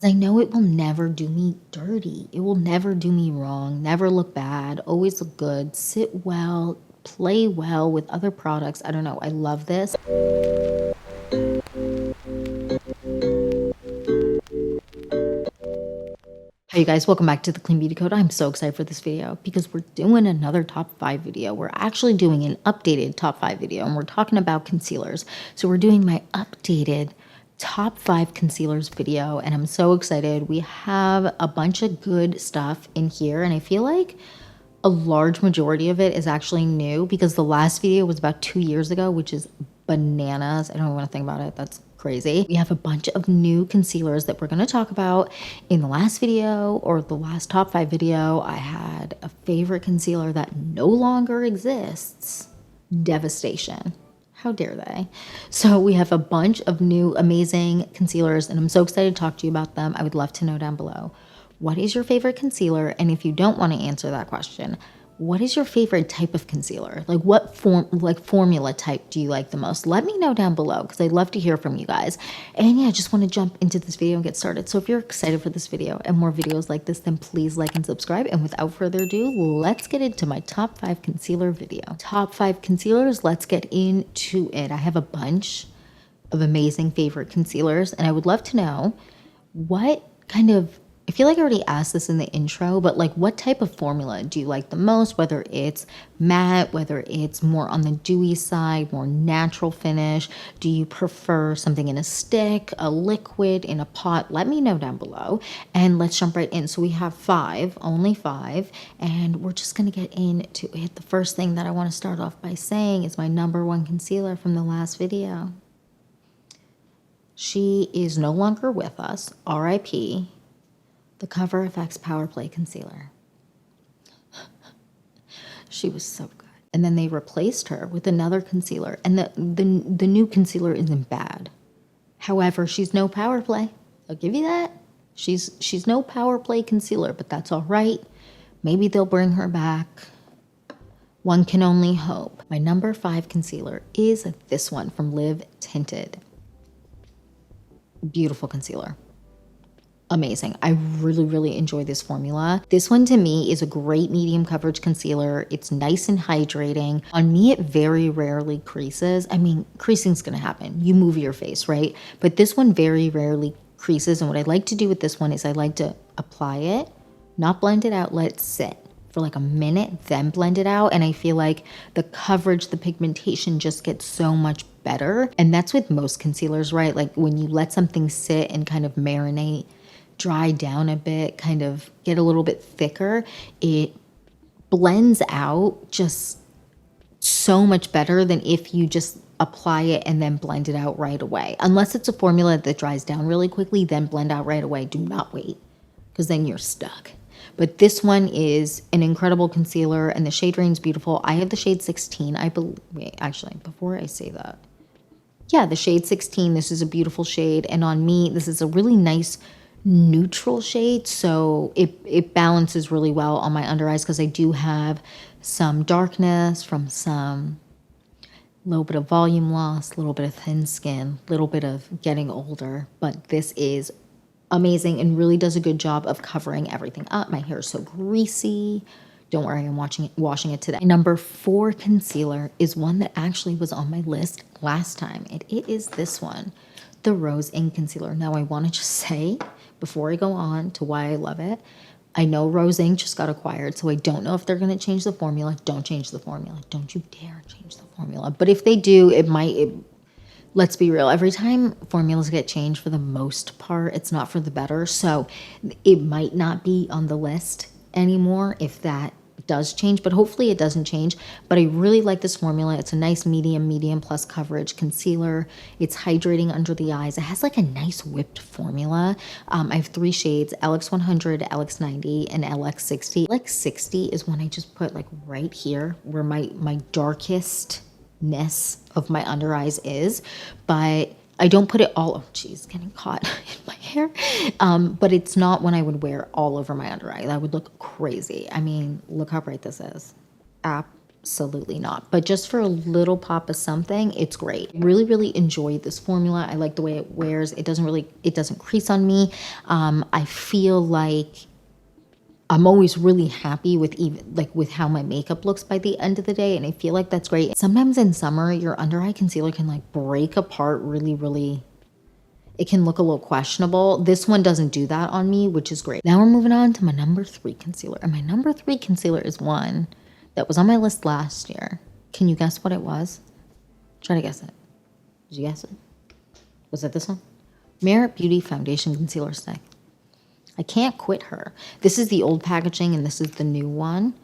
I know it will never do me dirty. It will never do me wrong, never look bad, always look good, sit well, play well with other products. I don't know. I love this. Hey you guys, welcome back to the Clean Beauty Code. I'm so excited for this video because we're doing another top 5 video. We're actually doing an updated top 5 video and we're talking about concealers. So we're doing my updated top 5 concealers video and I'm so excited. We have a bunch of good stuff in here and I feel like a large majority of it is actually new because the last video was about 2 years ago, which is bananas. I don't want to think about it. That's crazy. We have a bunch of new concealers that we're going to talk about. In the last video or the last top 5 video, I had a favorite concealer that no longer exists. Devastation. How dare they? So we have a bunch of new amazing concealers and I'm so excited to talk to you about them. I would love to know down below, what is your favorite concealer? And if you don't want to answer that question, what is your favorite type of concealer? Like what formula type do you like the most? Let me know down below because I'd love to hear from you guys. And yeah, I just want to jump into this video and get started. So if you're excited for this video and more videos like this, then please like and subscribe. And without further ado, let's get into my top 5 concealer video. Top 5 concealers, let's get into it. I have a bunch of amazing favorite concealers and I would love to know what kind of, I feel like I already asked this in the intro, but like what type of formula do you like the most? Whether it's matte, whether it's more on the dewy side, more natural finish. Do you prefer something in a stick, a liquid, in a pot? Let me know down below and let's jump right in. So we have 5, only 5, and we're just gonna get into it. The first thing that I wanna start off by saying is my #1 concealer from the last video. She is no longer with us, RIP. The Cover FX Power Play Concealer. She was so good. And then they replaced her with another concealer. And the new concealer isn't bad. However, she's no Power Play. I'll give you that. She's no Power Play concealer, but that's all right. Maybe they'll bring her back. One can only hope. My #5 concealer is this one from Live Tinted. Beautiful concealer. Amazing. I really enjoy this formula. This one to me is a great medium coverage concealer. It's nice and hydrating. On me, it very rarely creases. I mean, creasing's gonna happen. You move your face, right? But this one very rarely creases. And what I like to do with this one is I like to apply it, not blend it out, let it sit for like a minute, then blend it out. And I feel like the coverage, the pigmentation just gets so much better. And that's with most concealers, right? Like when you let something sit and kind of marinate, dry down a bit, kind of get a little bit thicker, it blends out just so much better than if you just apply it and then blend it out right away. Unless it's a formula that dries down really quickly, then blend out right away. Do not wait, because then you're stuck. But this one is an incredible concealer and the shade range is beautiful. I have the shade 16. I believe, wait, actually, before I say that, yeah, the shade 16, this is a beautiful shade. And on me, this is a really nice neutral shade, so it balances really well on my under eyes because I do have some darkness from some little bit of volume loss, a little bit of thin skin, a little bit of getting older, but this is amazing and really does a good job of covering everything up. My hair is so greasy. Don't worry, I'm washing it today. #4 concealer is one that actually was on my list last time, and it is this one, the Rose Inc Concealer. Now I want to just say, before I go on to why I love it, I know Rose Inc just got acquired, so I don't know if they're going to change the formula. Don't change the formula. Don't you dare change the formula. But if they do, let's be real. Every time formulas get changed, for the most part, it's not for the better. So it might not be on the list anymore if that does change, but hopefully it doesn't change. But I really like this formula. It's a nice medium plus coverage concealer. It's hydrating under the eyes. It has like a nice whipped formula. I have 3 shades, LX100, LX90, and LX60. LX60 is one I just put like right here where my darkestness of my under eyes is, but I don't put it all, oh geez, getting caught in my hair. But it's not one I would wear all over my under eye. That would look crazy. I mean, look how bright this is. absolutely not. But just for a little pop of something, it's great. Really, really enjoyed this formula. I like the way it wears. It doesn't crease on me. I feel like I'm always really happy with with how my makeup looks by the end of the day, and I feel like that's great. Sometimes in summer, your under eye concealer can like break apart really, really. It can look a little questionable. This one doesn't do that on me, which is great. Now we're moving on to my number 3 concealer, and my number 3 concealer is one that was on my list last year. Can you guess what it was? Try to guess it. Did you guess it? Was it this one? Merit Beauty Foundation Concealer Stick. I can't quit her. This is the old packaging and this is the new one.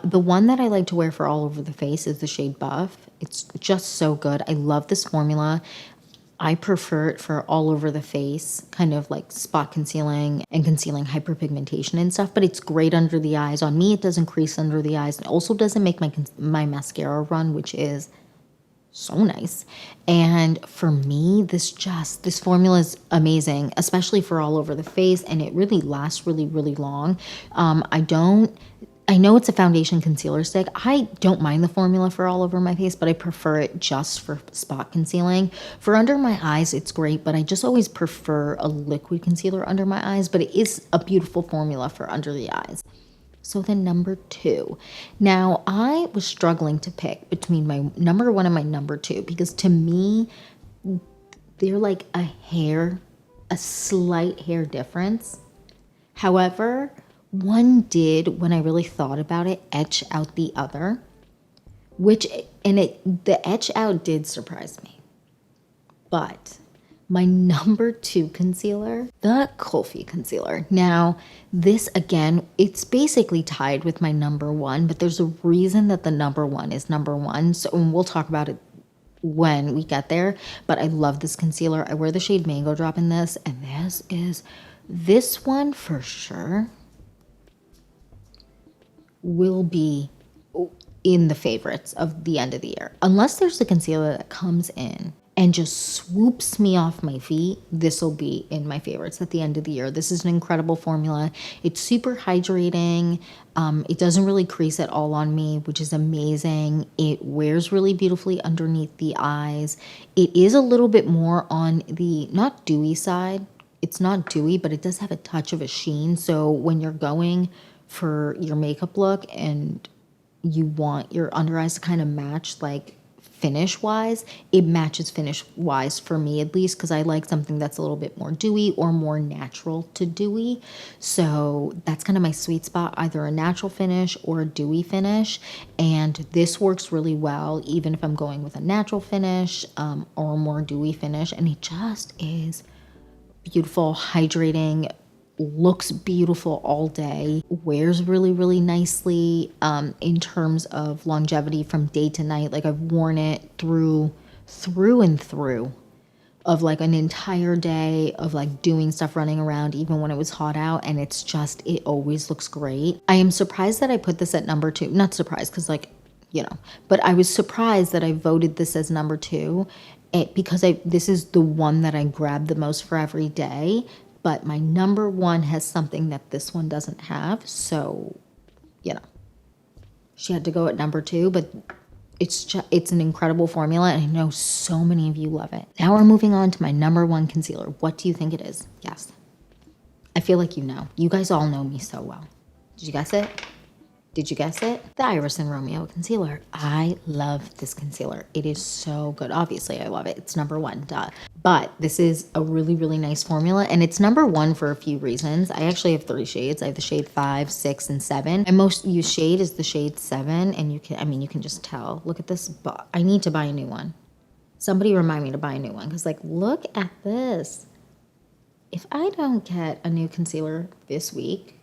The one that I like to wear for all over the face is the shade Buff. It's just so good. I love this formula. I prefer it for all over the face, kind of like spot concealing and concealing hyperpigmentation and stuff, but it's great under the eyes. On me, it doesn't crease under the eyes. It also doesn't make my mascara run, which is so nice. And for me, this formula is amazing, especially for all over the face, and it really lasts really, really long. I know it's a foundation concealer stick. I don't mind the formula for all over my face, but I prefer it just for spot concealing. For under my eyes, it's great, but I just always prefer a liquid concealer under my eyes, but it is a beautiful formula for under the eyes. So then number 2. Now, I was struggling to pick between my number 1 and my number 2 because to me, they're like a slight hair difference. However, one did, when I really thought about it, etch out the other, the etch out did surprise me. But my number 2 concealer, the Kulfi concealer. Now, this again, it's basically tied with my number 1, but there's a reason that the number 1 is number 1. So and we'll talk about it when we get there. But I love this concealer. I wear the shade Mango Drop in this, and this one for sure will be in the favorites of the end of the year. Unless there's a concealer that comes in and just swoops me off my feet, this will be in my favorites at the end of the year. This is an incredible formula. It's super hydrating. It doesn't really crease at all on me, which is amazing. It wears really beautifully underneath the eyes. It is a little bit more on the not dewy side. It's not dewy, but it does have a touch of a sheen. So when you're going for your makeup look and you want your under eyes to kind of match like finish wise, it matches finish wise for me at least, because I like something that's a little bit more dewy or more natural to dewy. So that's kind of my sweet spot, either a natural finish or a dewy finish. And this works really well, even if I'm going with a natural finish or a more dewy finish. And it just is beautiful, hydrating, looks beautiful all day, wears really, really nicely in terms of longevity from day to night. Like I've worn it through and through of like an entire day of like doing stuff, running around, even when it was hot out. And it's just, it always looks great. I am surprised that I put this at number 2. Not surprised because but I was surprised that I voted this as number 2 because this is the one that I grabbed the most for every day. But my number 1 has something that this one doesn't have. So, she had to go at number 2. But it's an incredible formula. And I know so many of you love it. Now we're moving on to my number 1 concealer. What do you think it is? Yes. I feel like you know. You guys all know me so well. Did you guess it? Did you guess it? The Iris and Romeo concealer. I love this concealer. It is so good. Obviously, I love it. It's number 1, duh. But this is a really, really nice formula. And it's number 1 for a few reasons. I actually have 3 shades. I have the shade 5, 6, and 7. My most used shade is the shade 7. And you can just tell. Look at this. I need to buy a new one. Somebody remind me to buy a new one. Because look at this. If I don't get a new concealer this week,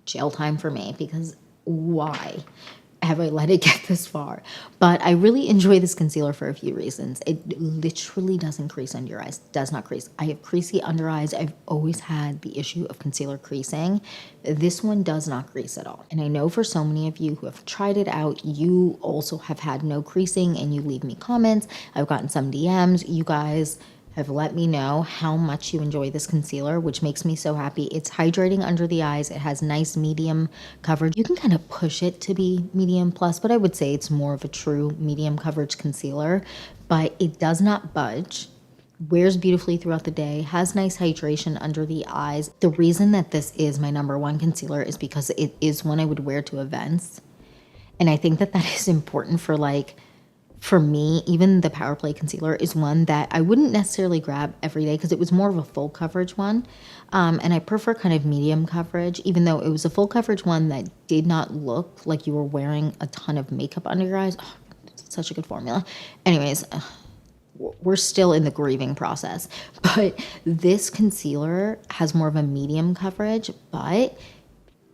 jail time for me, because why have I let it get this far? But I really enjoy this concealer for a few reasons. It literally doesn't crease under your eyes. Does not crease. I have creasy under eyes. I've always had the issue of concealer creasing. This one does not crease at all. And I know for so many of you who have tried it out, you also have had no creasing and you leave me comments. I've gotten some DMs. You guys have let me know how much you enjoy this concealer, which makes me so happy. It's hydrating under the eyes. It has nice medium coverage. You can kind of push it to be medium plus, but I would say it's more of a true medium coverage concealer, but it does not budge. Wears beautifully throughout the day, has nice hydration under the eyes. The reason that this is my number one concealer is because it is one I would wear to events. And I think that that is important for like, for me, even the Power Play concealer is one that I wouldn't necessarily grab every day because it was more of a full coverage one. And I prefer kind of medium coverage, even though it was a full coverage one that did not look like you were wearing a ton of makeup under your eyes. Oh, it's such a good formula. Anyways, we're still in the grieving process, but this concealer has more of a medium coverage, but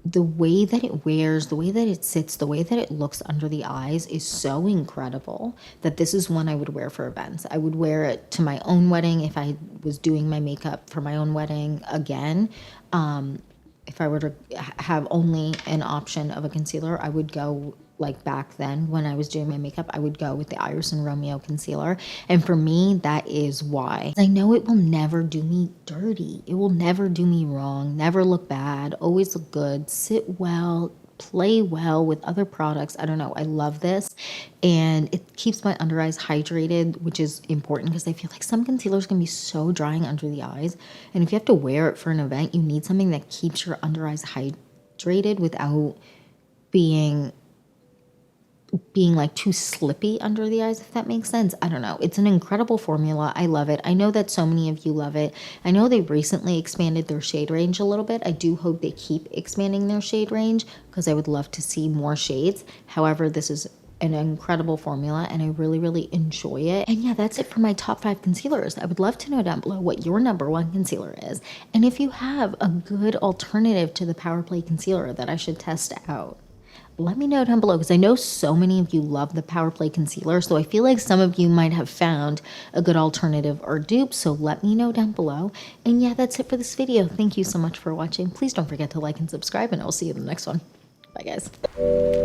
the way that it wears, the way that it sits, the way that it looks under the eyes is so incredible that this is one I would wear for events. I would wear it to my own wedding if I was doing my makeup for my own wedding again. If I were to have only an option of a concealer, I would go like back then when I was doing my makeup, I would go with the Iris and Romeo concealer. And for me, that is why. I know it will never do me dirty. It will never do me wrong, never look bad, always look good, sit well, play well with other products. I don't know. I love this. And it keeps my under eyes hydrated, which is important because I feel like some concealers can be so drying under the eyes. And if you have to wear it for an event, you need something that keeps your under eyes hydrated without being like too slippy under the eyes, if that makes sense. I don't know. It's an incredible formula. I love it. I know that so many of you love it. I know they recently expanded their shade range a little bit. I do hope they keep expanding their shade range because I would love to see more shades. However, this is an incredible formula and I really, really enjoy it. And yeah, that's it for my top 5 concealers. I would love to know down below what your number 1 concealer is. And if you have a good alternative to the Power Play concealer that I should test out, let me know down below because I know so many of you love the Power Play concealer, so I feel like some of you might have found a good alternative or dupe, so let me know down below. And yeah, that's it for this video. Thank you so much for watching. Please don't forget to like and subscribe, and I'll see you in the next one. Bye, guys.